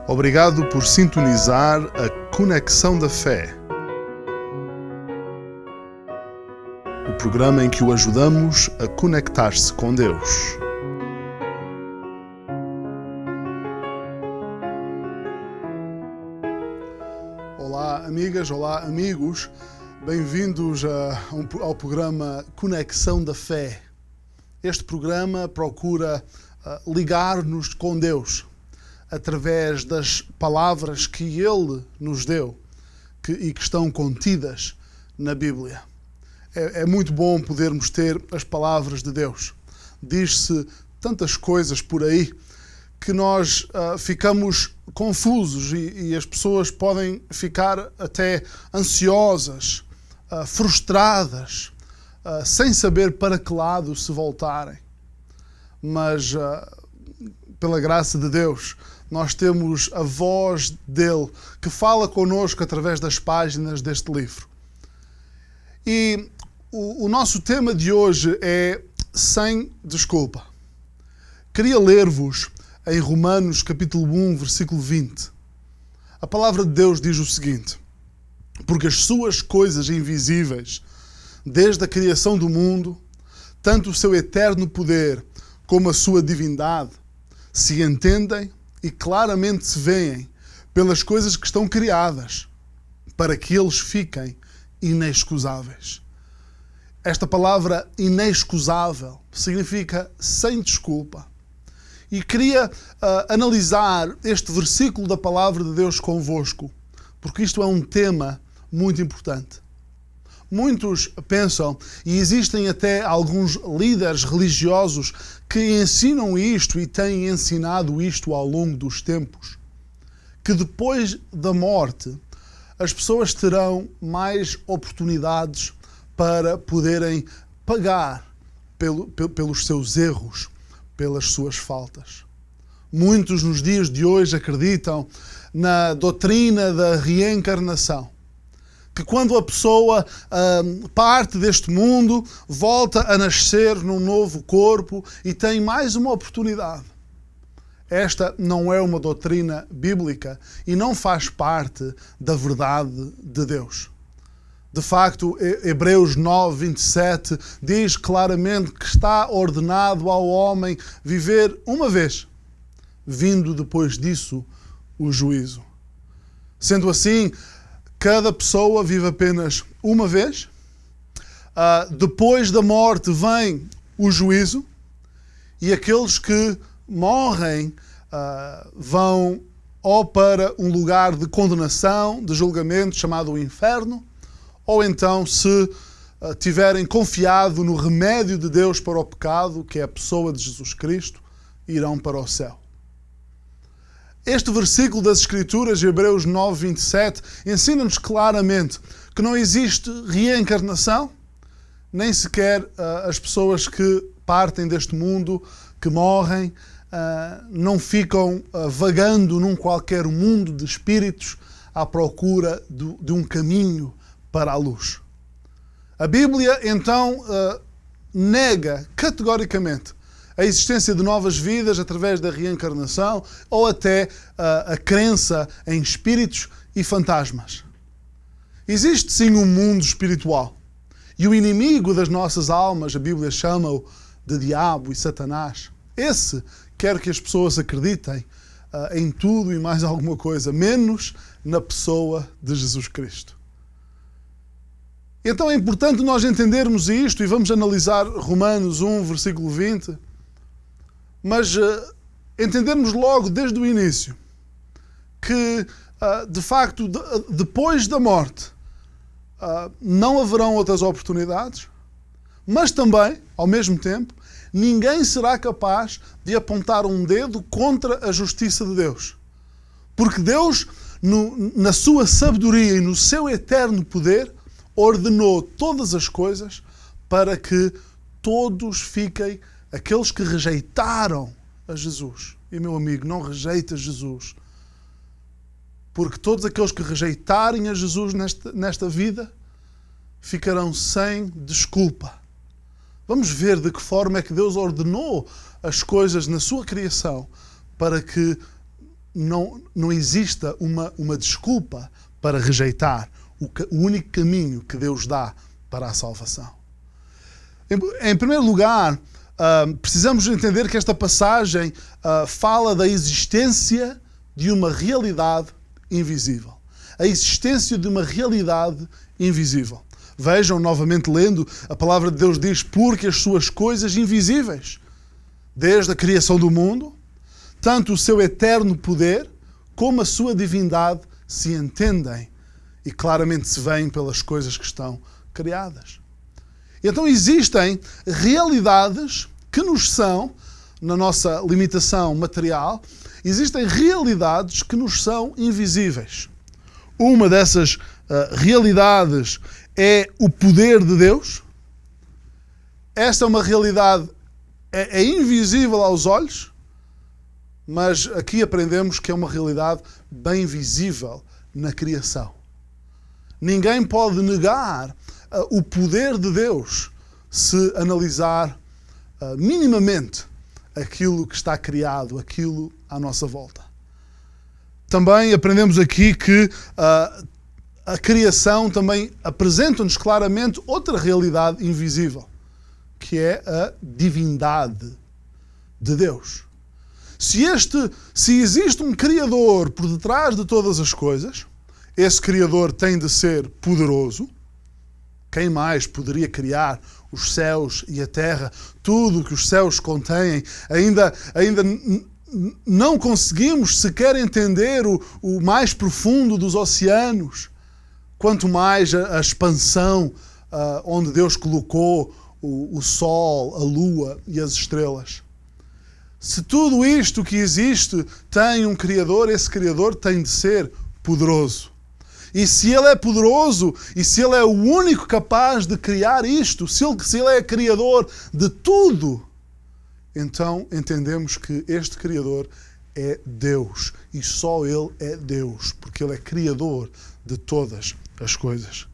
Obrigado por sintonizar a Conexão da Fé, o programa em que o ajudamos a conectar-se com Deus. Olá, amigas, olá, amigos. Bem-vindos ao programa Conexão da Fé. Este programa procura ligar-nos com Deus através das palavras que Ele nos deu e que estão contidas na Bíblia. É muito bom podermos ter as palavras de Deus. Diz-se tantas coisas por aí que nós ficamos confusos e as pessoas podem ficar até ansiosas, frustradas, sem saber para que lado se voltarem. Mas, pela graça de Deus, nós temos a voz dele que fala connosco através das páginas deste livro. E o nosso tema de hoje é sem desculpa. Queria ler-vos em Romanos capítulo 1, versículo 20. A palavra de Deus diz o seguinte: porque as suas coisas invisíveis, desde a criação do mundo, tanto o seu eterno poder como a sua divindade, se entendem e claramente se veem pelas coisas que estão criadas, para que eles fiquem inexcusáveis. Esta palavra inexcusável significa sem desculpa. E queria analisar este versículo da palavra de Deus convosco, porque isto é um tema muito importante. Muitos pensam, e existem até alguns líderes religiosos que ensinam isto e têm ensinado isto ao longo dos tempos, que depois da morte as pessoas terão mais oportunidades para poderem pagar pelos seus erros, pelas suas faltas. Muitos nos dias de hoje acreditam na doutrina da reencarnação, que quando a pessoa parte deste mundo, volta a nascer num novo corpo e tem mais uma oportunidade. Esta não é uma doutrina bíblica e não faz parte da verdade de Deus. De facto, Hebreus 9, 27 diz claramente que está ordenado ao homem viver uma vez, vindo depois disso o juízo. Sendo assim, cada pessoa vive apenas uma vez. Depois da morte vem o juízo e aqueles que morrem vão ou para um lugar de condenação, de julgamento chamado o inferno, ou então, se tiverem confiado no remédio de Deus para o pecado, que é a pessoa de Jesus Cristo, irão para o céu. Este versículo das Escrituras, Hebreus 9, 27, ensina-nos claramente que não existe reencarnação, nem sequer as pessoas que partem deste mundo, que morrem, não ficam vagando num qualquer mundo de espíritos à procura de um caminho para a luz. A Bíblia, então, nega categoricamente a existência de novas vidas através da reencarnação ou até a crença em espíritos e fantasmas. Existe sim um mundo espiritual e o inimigo das nossas almas, a Bíblia chama-o de diabo e Satanás. Esse quer que as pessoas acreditem em tudo e mais alguma coisa, menos na pessoa de Jesus Cristo. Então é importante nós entendermos isto e vamos analisar Romanos 1, versículo 20, mas entendermos logo desde o início que, de facto, depois da morte não haverão outras oportunidades, mas também, ao mesmo tempo, ninguém será capaz de apontar um dedo contra a justiça de Deus. Porque Deus, na sua sabedoria e no seu eterno poder, ordenou todas as coisas para que todos fiquem, aqueles que rejeitaram a Jesus. E, meu amigo, não rejeita Jesus. Porque todos aqueles que rejeitarem a Jesus nesta vida ficarão sem desculpa. Vamos ver de que forma é que Deus ordenou as coisas na sua criação para que não exista uma desculpa para rejeitar o único caminho que Deus dá para a salvação. Em primeiro lugar, precisamos entender que esta passagem fala da existência de uma realidade invisível. A existência de uma realidade invisível. Vejam, novamente lendo, a palavra de Deus diz: porque as suas coisas invisíveis, desde a criação do mundo, tanto o seu eterno poder como a sua divindade se entendem e claramente se veem pelas coisas que estão criadas. Então existem realidades que nos são, na nossa limitação material, existem realidades que nos são invisíveis. Uma dessas realidades é o poder de Deus. Esta é uma realidade, é invisível aos olhos, mas aqui aprendemos que é uma realidade bem visível na criação. Ninguém pode negar o poder de Deus se analisar minimamente aquilo que está criado, aquilo à nossa volta. Também aprendemos aqui que a criação também apresenta-nos claramente outra realidade invisível, que é a divindade de Deus. Se existe um Criador por detrás de todas as coisas, esse Criador tem de ser poderoso. Quem mais poderia criar os céus e a terra, tudo o que os céus contêm? Ainda não conseguimos sequer entender o mais profundo dos oceanos, quanto mais a expansão onde Deus colocou o sol, a lua e as estrelas. Se tudo isto que existe tem um Criador, esse Criador tem de ser poderoso. E se Ele é poderoso, e se Ele é o único capaz de criar isto, se Ele é Criador de tudo, então entendemos que este Criador é Deus. E só Ele é Deus, porque Ele é Criador de todas as coisas.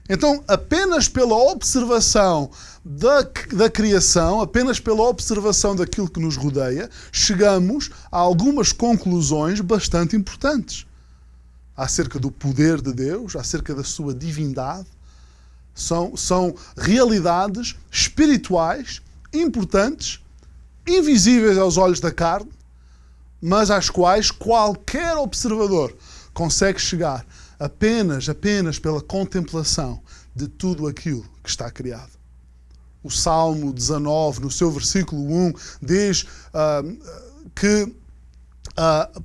Então, apenas pela observação da criação, apenas pela observação daquilo que nos rodeia, chegamos a algumas conclusões bastante importantes acerca do poder de Deus, acerca da sua divindade. São realidades espirituais importantes, invisíveis aos olhos da carne, mas às quais qualquer observador consegue chegar apenas pela contemplação de tudo aquilo que está criado. O Salmo 19, no seu versículo 1, diz que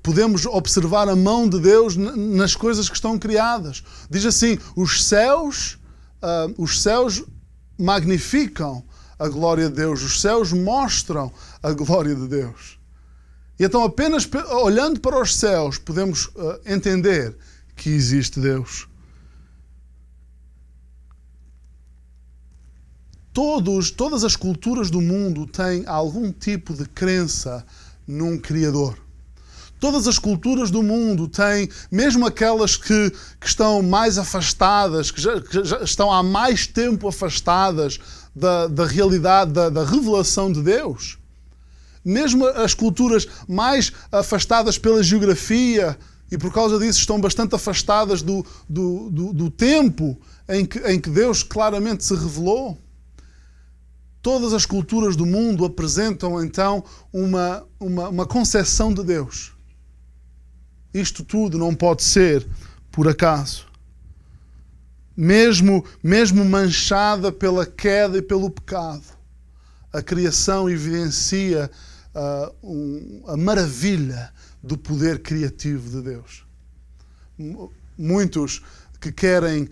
podemos observar a mão de Deus nas coisas que estão criadas. Diz assim: os céus magnificam a glória de Deus, os céus mostram a glória de Deus. E então apenas olhando para os céus podemos entender que existe Deus. Todas as culturas do mundo têm algum tipo de crença num Criador. Todas as culturas do mundo têm, mesmo aquelas que estão mais afastadas, que já estão há mais tempo afastadas da realidade, da revelação de Deus, mesmo as culturas mais afastadas pela geografia, e por causa disso estão bastante afastadas do tempo em que Deus claramente se revelou. Todas as culturas do mundo apresentam então uma concepção de Deus. Isto tudo não pode ser por acaso. Mesmo manchada pela queda e pelo pecado, a criação evidencia a maravilha do poder criativo de Deus. Muitos que querem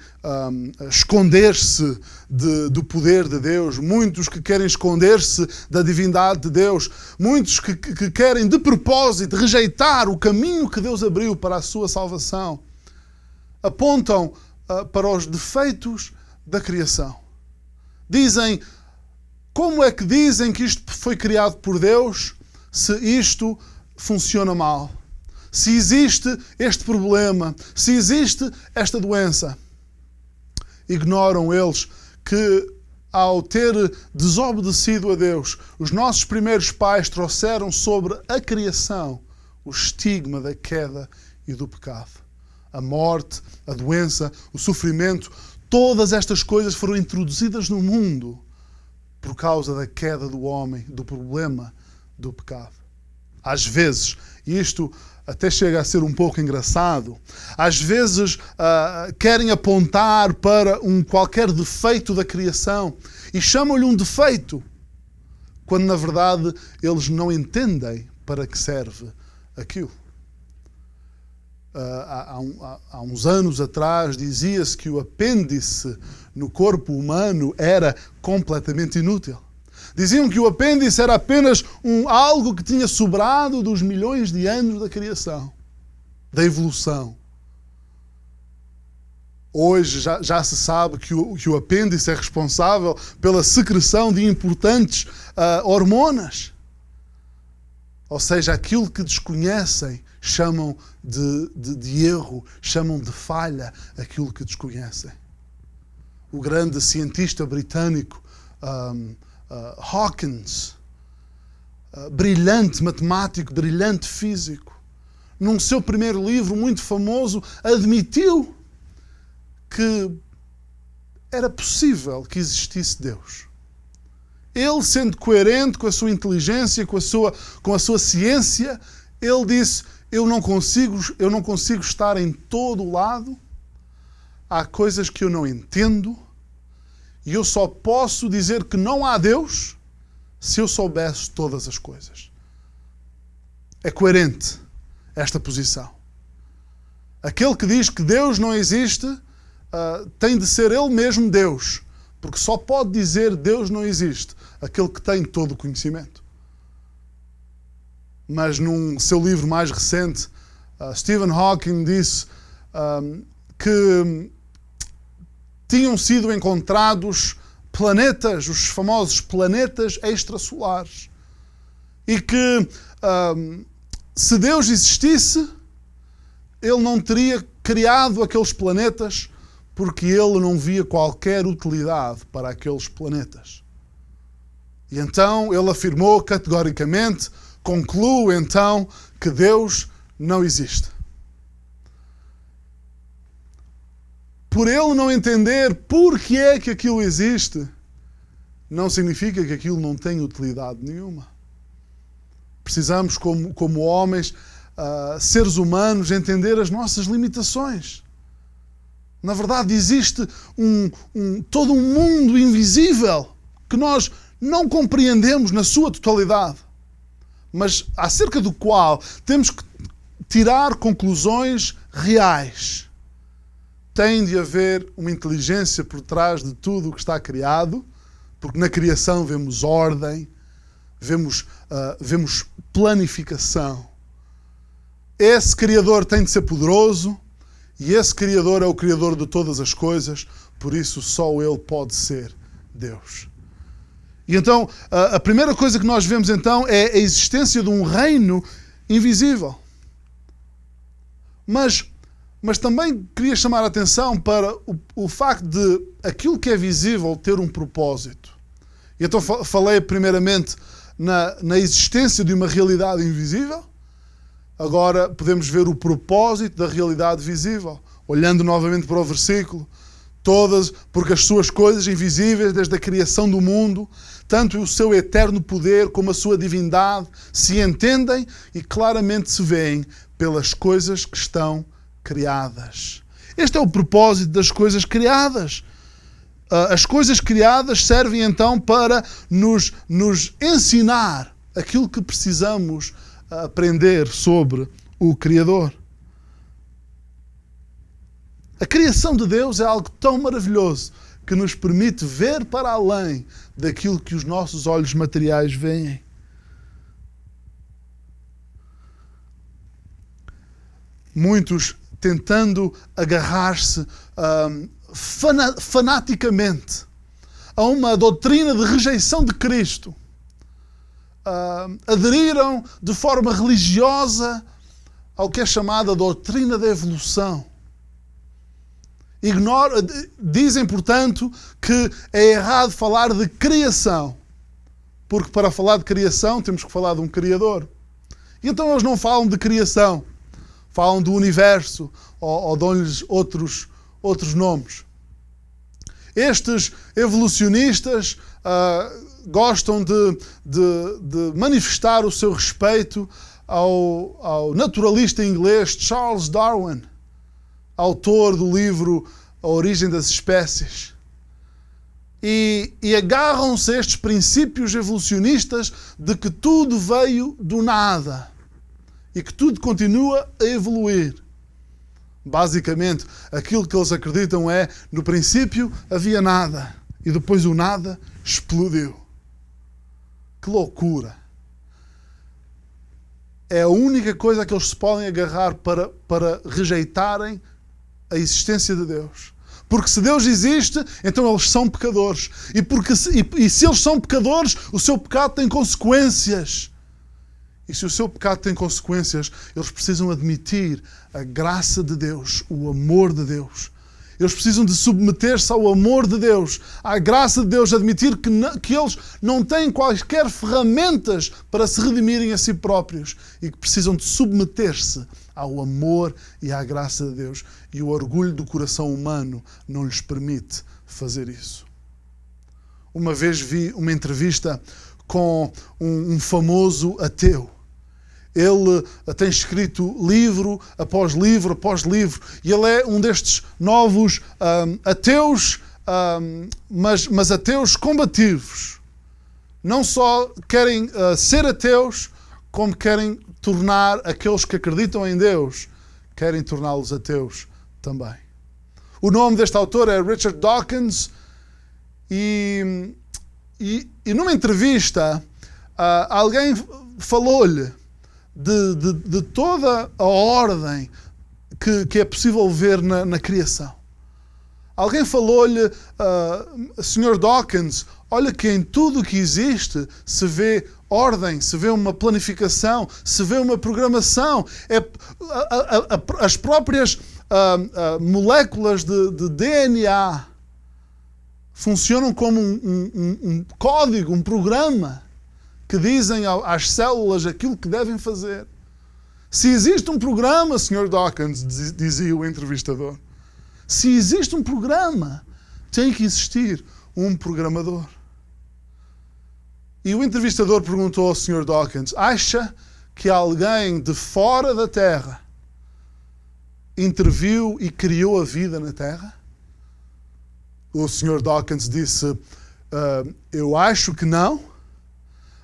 esconder-se do poder de Deus, muitos que querem esconder-se da divindade de Deus, muitos que querem de propósito rejeitar o caminho que Deus abriu para a sua salvação, apontam para os defeitos da criação. Dizem: como é que dizem que isto foi criado por Deus se isto funciona mal? Se existe este problema, se existe esta doença? Ignoram eles que, ao ter desobedecido a Deus, os nossos primeiros pais trouxeram sobre a criação o estigma da queda e do pecado. A morte, a doença, o sofrimento, todas estas coisas foram introduzidas no mundo por causa da queda do homem, do problema do pecado. Às vezes, e isto até chega a ser um pouco engraçado, às vezes querem apontar para qualquer defeito da criação e chamam-lhe um defeito, quando na verdade eles não entendem para que serve aquilo. Há uns anos atrás dizia-se que o apêndice no corpo humano era completamente inútil. Diziam que o apêndice era apenas algo que tinha sobrado dos milhões de anos da criação, da evolução. Hoje já se sabe que o apêndice é responsável pela secreção de importantes hormonas. Ou seja, aquilo que desconhecem chamam de erro, chamam de falha aquilo que desconhecem. O grande cientista britânico Hawkins, brilhante matemático, brilhante físico, num seu primeiro livro muito famoso, admitiu que era possível que existisse Deus. Ele, sendo coerente com a sua inteligência, com a sua ciência, ele disse: eu não consigo estar em todo o lado, há coisas que eu não entendo, e eu só posso dizer que não há Deus se eu soubesse todas as coisas. É coerente esta posição. Aquele que diz que Deus não existe tem de ser ele mesmo Deus, porque só pode dizer Deus não existe aquele que tem todo o conhecimento. Mas num seu livro mais recente, Stephen Hawking disse que tinham sido encontrados planetas, os famosos planetas extrasolares, e que se Deus existisse, ele não teria criado aqueles planetas porque ele não via qualquer utilidade para aqueles planetas. E então ele afirmou categoricamente, conclui então que Deus não existe. Por ele não entender por que é que aquilo existe, não significa que aquilo não tem utilidade nenhuma. Precisamos, como homens, seres humanos, entender as nossas limitações. Na verdade, existe todo um mundo invisível que nós não compreendemos na sua totalidade, mas acerca do qual temos que tirar conclusões reais. Tem de haver uma inteligência por trás de tudo o que está criado, porque na criação vemos ordem, vemos planificação. Esse Criador tem de ser poderoso, e esse Criador é o Criador de todas as coisas, por isso só Ele pode ser Deus. E então, a primeira coisa que nós vemos então é a existência de um reino invisível. Mas também queria chamar a atenção para o facto de aquilo que é visível ter um propósito. E então falei primeiramente na existência de uma realidade invisível. Agora podemos ver o propósito da realidade visível. Olhando novamente para o versículo. Porque as suas coisas invisíveis, desde a criação do mundo, tanto o seu eterno poder como a sua divindade, se entendem e claramente se veem pelas coisas que estão criadas. Este é o propósito das coisas criadas. As coisas criadas servem então para nos ensinar aquilo que precisamos aprender sobre o Criador. A criação de Deus é algo tão maravilhoso que nos permite ver para além daquilo que os nossos olhos materiais veem. Muitos tentando agarrar-se fanaticamente a uma doutrina de rejeição de Cristo, aderiram de forma religiosa ao que é chamada doutrina da evolução. Dizem, portanto, que é errado falar de criação, porque para falar de criação temos que falar de um Criador. E então eles não falam de criação, falam do universo, ou dão-lhes outros nomes. Estes evolucionistas gostam de manifestar o seu respeito ao naturalista inglês Charles Darwin, autor do livro A Origem das Espécies. E agarram-se a estes princípios evolucionistas de que tudo veio do nada e que tudo continua a evoluir. Basicamente, aquilo que eles acreditam é, no princípio havia nada e depois o nada explodiu. Que loucura! É a única coisa que eles se podem agarrar para rejeitarem a existência de Deus. Porque se Deus existe, então eles são pecadores. E se eles são pecadores, o seu pecado tem consequências. E se o seu pecado tem consequências, eles precisam admitir a graça de Deus, o amor de Deus. Eles precisam de submeter-se ao amor de Deus, à graça de Deus, admitir que eles não têm quaisquer ferramentas para se redimirem a si próprios e que precisam de submeter-se ao amor e à graça de Deus. E o orgulho do coração humano não lhes permite fazer isso. Uma vez vi uma entrevista com um famoso ateu. Ele tem escrito livro após livro após livro. E ele é um destes novos ateus, mas ateus combativos. Não só querem ser ateus, como querem tornar aqueles que acreditam em Deus, querem torná-los ateus também. O nome deste autor é Richard Dawkins. E numa entrevista, alguém falou-lhe de toda a ordem que é possível ver na criação. Alguém falou-lhe, Sr. Dawkins, olha que em tudo o que existe se vê ordem, se vê uma planificação, se vê uma programação. As próprias moléculas de DNA funcionam como um código, um programa que dizem às células aquilo que devem fazer. Se existe um programa, Sr. Dawkins, dizia o entrevistador, se existe um programa, tem que existir um programador. E o entrevistador perguntou ao Sr. Dawkins, acha que alguém de fora da Terra interviu e criou a vida na Terra? O Sr. Dawkins disse, eu acho que não,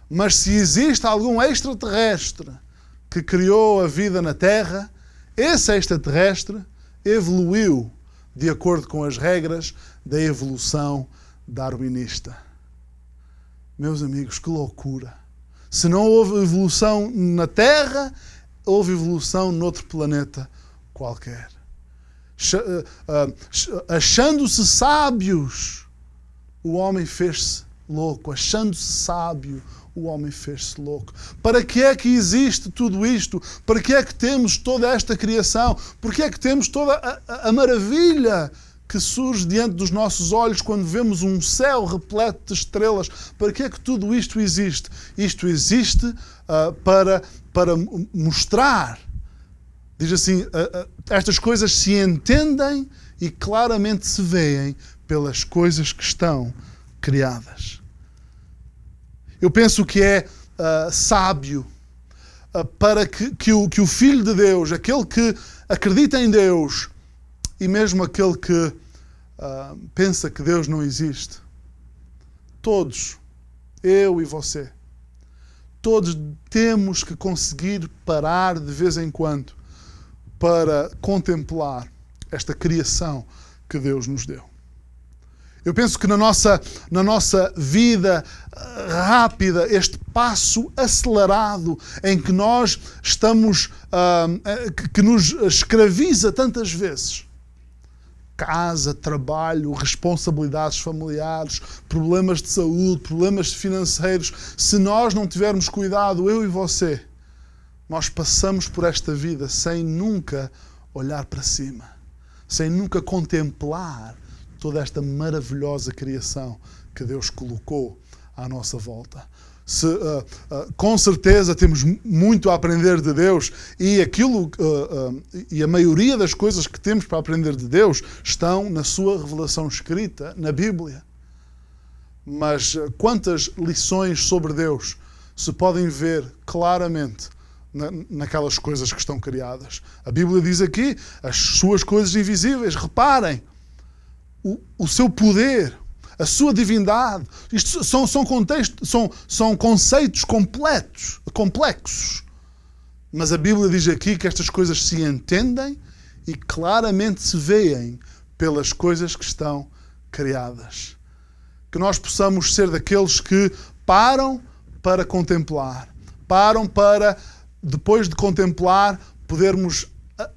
mas se existe algum extraterrestre que criou a vida na Terra, esse extraterrestre evoluiu de acordo com as regras da evolução darwinista. Meus amigos, que loucura! Se não houve evolução na Terra, houve evolução noutro planeta qualquer. Achando-se sábios, o homem fez-se louco. Achando-se sábio, o homem fez-se louco. Para que é que existe tudo isto? Para que é que temos toda esta criação? Por que é que temos toda a maravilha que surge diante dos nossos olhos quando vemos um céu repleto de estrelas? Para que é que tudo isto existe? Isto existe para mostrar, diz assim, estas coisas se entendem e claramente se veem pelas coisas que estão criadas. Eu penso que é sábio para que o Filho de Deus, aquele que acredita em Deus, e mesmo aquele que pensa que Deus não existe, todos, eu e você, todos temos que conseguir parar de vez em quando para contemplar esta criação que Deus nos deu. Eu penso que na nossa vida rápida, este passo acelerado em que nós estamos, que nos escraviza tantas vezes, casa, trabalho, responsabilidades familiares, problemas de saúde, problemas financeiros, se nós não tivermos cuidado, eu e você, nós passamos por esta vida sem nunca olhar para cima, sem nunca contemplar toda esta maravilhosa criação que Deus colocou à nossa volta. Com certeza temos muito a aprender de Deus e e a maioria das coisas que temos para aprender de Deus estão na sua revelação escrita, na Bíblia. Mas quantas lições sobre Deus se podem ver claramente naquelas coisas que estão criadas? A Bíblia diz aqui as suas coisas invisíveis. Reparem o seu poder, a sua divindade. Isto são conceitos complexos. Mas a Bíblia diz aqui que estas coisas se entendem e claramente se veem pelas coisas que estão criadas. Que nós possamos ser daqueles que param para contemplar. Param para, depois de contemplar, podermos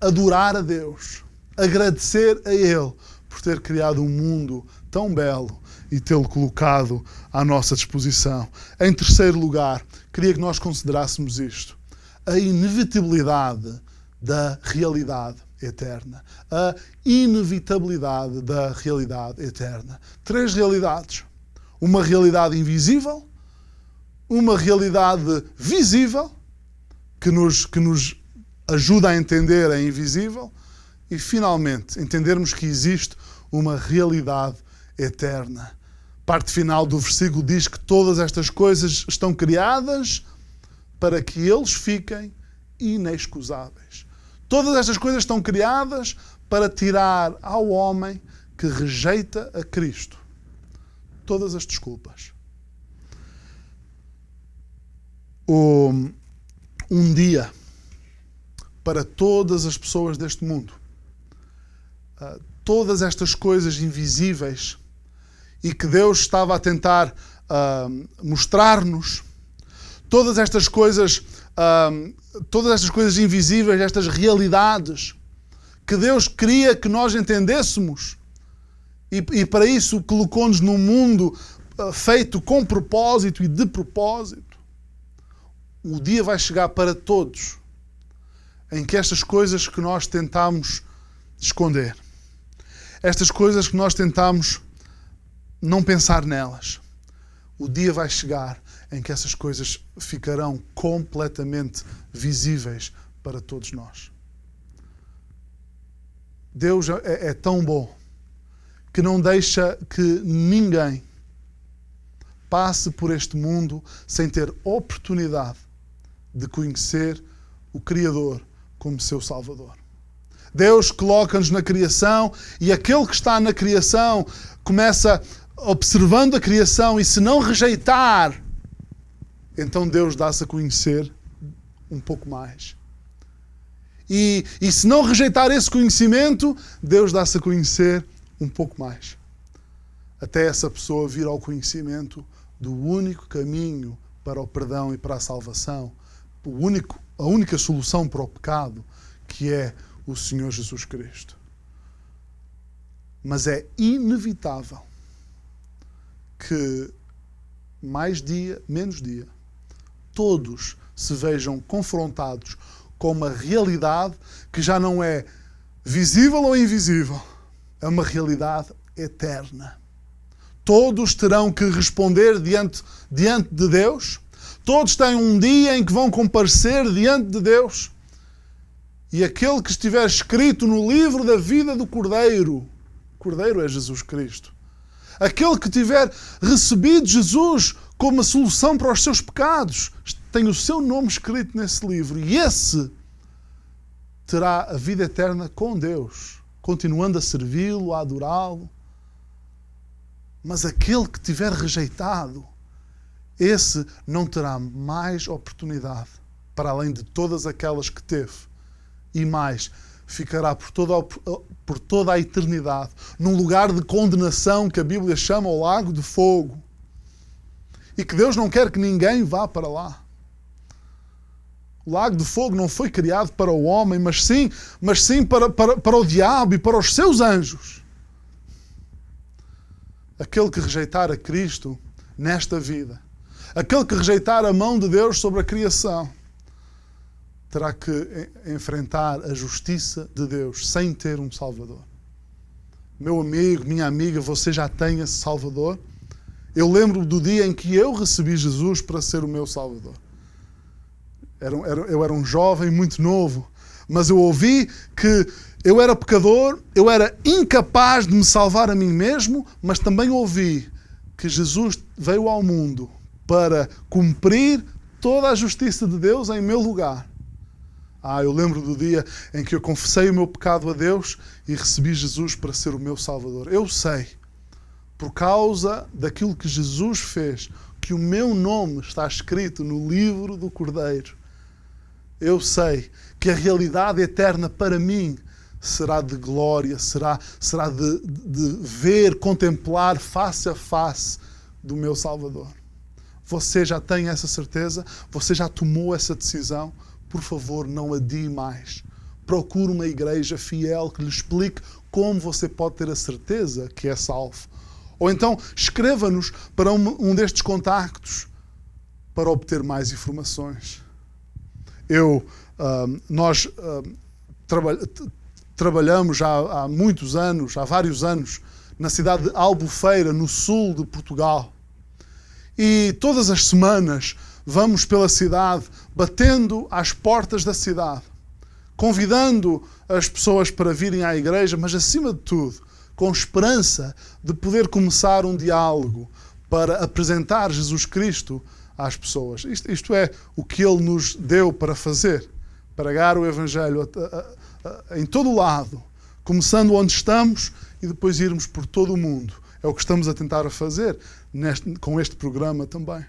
adorar a Deus. Agradecer a Ele por ter criado um mundo tão belo e tê-lo colocado à nossa disposição. Em terceiro lugar, queria que nós considerássemos isto. A inevitabilidade da realidade eterna. A inevitabilidade da realidade eterna. 3 realidades. Uma realidade invisível, uma realidade visível, que nos ajuda a entender a invisível, e finalmente entendermos que existe uma realidade eterna. Parte final do versículo diz que todas estas coisas estão criadas para que eles fiquem inexcusáveis. Todas estas coisas estão criadas para tirar ao homem que rejeita a Cristo todas as desculpas. Um dia, para todas as pessoas deste mundo, todas estas coisas invisíveis e que Deus estava a tentar mostrar-nos, todas estas coisas invisíveis, estas realidades que Deus queria que nós entendêssemos, e para isso colocou-nos num mundo feito com propósito e de propósito. O dia vai chegar para todos em que estas coisas que nós tentamos esconder, estas coisas que nós tentamos não pensar nelas, o dia vai chegar em que essas coisas ficarão completamente visíveis para todos nós. Deus é tão bom que não deixa que ninguém passe por este mundo sem ter oportunidade de conhecer o Criador como seu Salvador. Deus coloca-nos na criação e aquele que está na criação começa observando a criação, e se não rejeitar, então Deus dá-se a conhecer um pouco mais. E se não rejeitar esse conhecimento, Deus dá-se a conhecer um pouco mais. Até essa pessoa vir ao conhecimento do único caminho para o perdão e para a salvação, a única solução para o pecado, que é o Senhor Jesus Cristo. Mas é inevitável que mais dia, menos dia, todos se vejam confrontados com uma realidade que já não é visível ou invisível, é uma realidade eterna. Todos terão que responder diante de Deus. Todos têm um dia em que vão comparecer diante de Deus. E aquele que estiver escrito no livro da vida do Cordeiro, Cordeiro é Jesus Cristo. Aquele que tiver recebido Jesus como a solução para os seus pecados, tem o seu nome escrito nesse livro. E esse terá a vida eterna com Deus, continuando a servi-lo, a adorá-lo. Mas aquele que tiver rejeitado, esse não terá mais oportunidade, para além de todas aquelas que teve. E mais, ficará por toda a eternidade num lugar de condenação que a Bíblia chama o lago de fogo. E que Deus não quer que ninguém vá para lá. O lago de fogo não foi criado para o homem, mas sim para o diabo e para os seus anjos. Aquele que rejeitar a Cristo nesta vida, aquele que rejeitar a mão de Deus sobre a criação, terá que enfrentar a justiça de Deus sem ter um Salvador. Meu amigo, minha amiga, você já tem esse Salvador? Eu lembro do dia em que eu recebi Jesus para ser o meu Salvador. Eu era um jovem muito novo, mas eu ouvi que eu era pecador, eu era incapaz de me salvar a mim mesmo, mas também ouvi que Jesus veio ao mundo para cumprir toda a justiça de Deus em meu lugar. Eu lembro do dia em que eu confessei o meu pecado a Deus e recebi Jesus para ser o meu Salvador. Eu sei, por causa daquilo que Jesus fez, que o meu nome está escrito no livro do Cordeiro. Eu sei que a realidade eterna para mim será de glória, será de ver, contemplar face a face do meu Salvador. Você já tem essa certeza? Você já tomou essa decisão? Por favor, não adie mais. Procure uma igreja fiel que lhe explique como você pode ter a certeza que é salvo. Ou então, escreva-nos para um destes contactos para obter mais informações. Nós trabalhamos já há muitos anos, há vários anos, na cidade de Albufeira, no sul de Portugal. E todas as semanas vamos pela cidade, batendo às portas da cidade, convidando as pessoas para virem à igreja, mas acima de tudo, com esperança de poder começar um diálogo para apresentar Jesus Cristo às pessoas. Isto é o que Ele nos deu para fazer, pregar o Evangelho em todo o lado, começando onde estamos e depois irmos por todo o mundo. É o que estamos a tentar fazer com este programa também.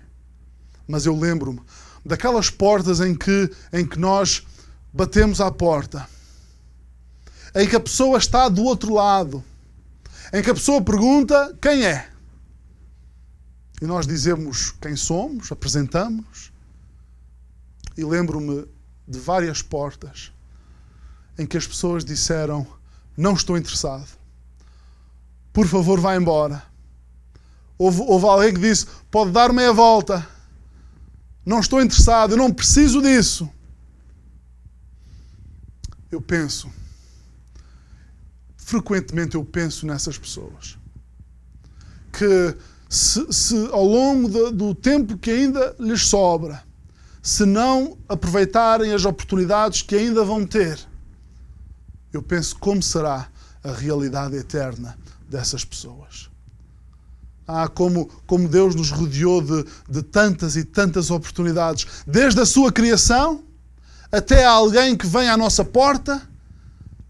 Mas eu lembro-me daquelas portas em que nós batemos à porta, em que a pessoa está do outro lado, em que a pessoa pergunta quem é. E nós dizemos quem somos, apresentamos. E lembro-me de várias portas em que as pessoas disseram: não estou interessado. Por favor, vá embora. Houve alguém que disse: pode dar meia volta. Não estou interessado, eu não preciso disso. Frequentemente eu penso nessas pessoas. Que se ao longo do tempo que ainda lhes sobra, se não aproveitarem as oportunidades que ainda vão ter, eu penso como será a realidade eterna dessas pessoas. Como Deus nos rodeou de tantas e tantas oportunidades, desde a sua criação até a alguém que vem à nossa porta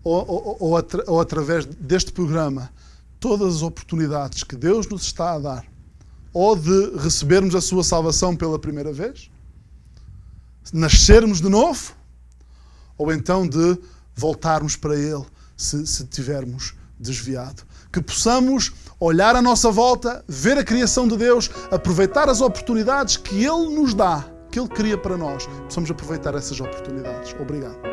ou através deste programa. Todas as oportunidades que Deus nos está a dar, ou de recebermos a sua salvação pela primeira vez, nascermos de novo, ou então de voltarmos para Ele se tivermos desviado. Que possamos olhar à nossa volta, ver a criação de Deus, aproveitar as oportunidades que Ele nos dá, que Ele cria para nós. Possamos aproveitar essas oportunidades. Obrigado.